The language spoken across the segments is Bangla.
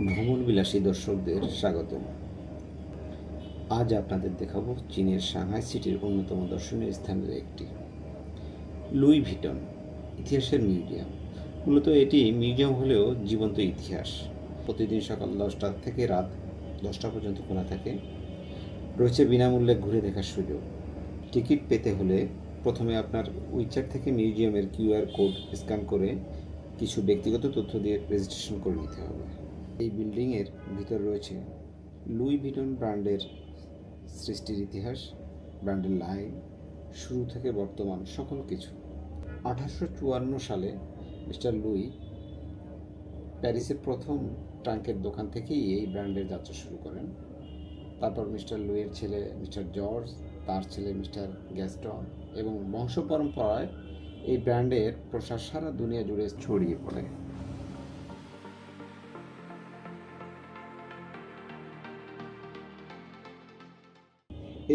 ভ্রমণবিলাসী দর্শকদের স্বাগতম। আজ আপনাদের দেখাবো চীনের সাংহাই সিটির অন্যতম দর্শনীয় স্থানের একটি লুই ভিটন ইতিহাসের মিউজিয়াম। মূলত এটি মিউজিয়াম হলেও জীবন্ত ইতিহাস। প্রতিদিন সকাল 10টা থেকে রাত 10টা পর্যন্ত খোলা থাকে। রয়েছে বিনামূল্যে ঘুরে দেখার সুযোগ। টিকিট পেতে হলে প্রথমে আপনার উইচ্যাট থেকে মিউজিয়ামের কিউআর কোড স্ক্যান করে কিছু ব্যক্তিগত তথ্য দিয়ে রেজিস্ট্রেশন করে নিতে হবে। এই বিল্ডিংয়ের ভিতর রয়েছে লুই ভিটন ব্র্যান্ডের সৃষ্টির ইতিহাস, ব্র্যান্ডের লাইন, শুরু থেকে বর্তমান সকল কিছু। 1854 সালে মিস্টার লুই প্যারিসের প্রথম ট্রাঙ্কের দোকান থেকেই এই ব্র্যান্ডের যাত্রা শুরু করেন। তারপর মিস্টার লুইয়ের ছেলে মিস্টার জর্জ, তার ছেলে মিস্টার গ্যাস্টন এবং বংশ পরম্পরায় এই ব্র্যান্ডের প্রসার সারা দুনিয়া জুড়ে ছড়িয়ে পড়ে।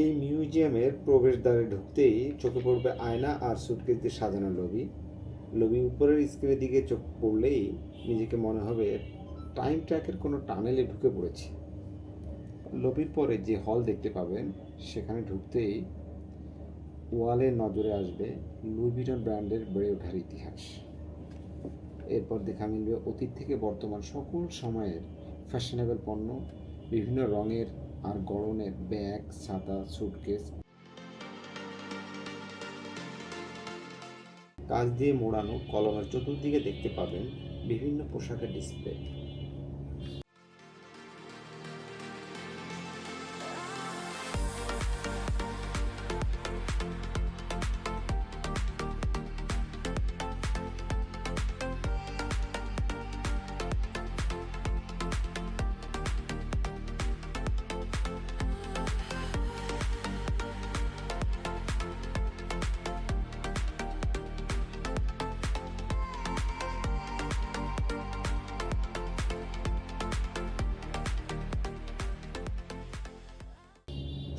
এই মিউজিয়ামের প্রবেশদ্বারে ঢুকতেই চোখে পড়বে আয়না আর সুটকেস দিয়ে সাজানো লবি উপরের স্ক্রিনের দিকে চোখ পড়লেই নিজেকে মনে হবে টাইম ট্র্যাকের কোনো টানেলে ঢুকে পড়েছি। লবির পরে যে হল দেখতে পাবেন সেখানে ঢুকতেই ওয়ালে নজরে আসবে লুই ভিটন ব্র্যান্ডের বেড়ে ওঠার ইতিহাস। এরপর দেখা মিলবে অতীত থেকে বর্তমান সকল সময়ের ফ্যাশনেবল পণ্য, বিভিন্ন রঙের আর গড়নের ব্যাগ, ছাতা, সুটকেস। কাঁচ দিয়ে মোড়ানো কলমের চতুর্দিকে দেখতে পাবেন বিভিন্ন পোশাকের ডিসপ্লে।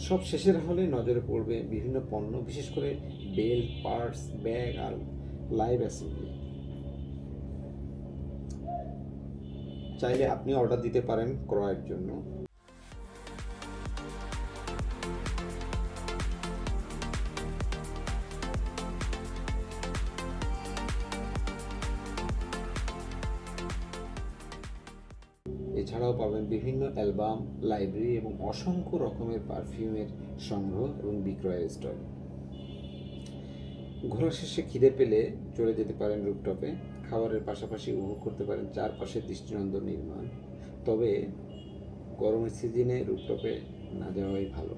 সব শেষের হলে নজরে পড়বে বিভিন্ন পণ্য, বিশেষ করে বেল্ট, পার্টস, ব্যাগ আর লাইভ অ্যাসেম্বলি। চাইলে আপনি অর্ডার দিতে পারেন ক্রয়ের জন্য। এছাড়াও পাবেন বিভিন্ন অ্যালবাম, লাইব্রেরি এবং অসংখ্য রকমের পারফিউমের সংগ্রহ এবং বিক্রয়ের স্টল। ঘোরা শেষে খিদে পেলে চলে যেতে পারেন রুফটপে। খাবারের পাশাপাশি উপভোগ করতে পারেন চারপাশের দৃষ্টিনন্দন নির্মাণ। তবে গরমের সিজনে রুফটপে না যাওয়াই ভালো।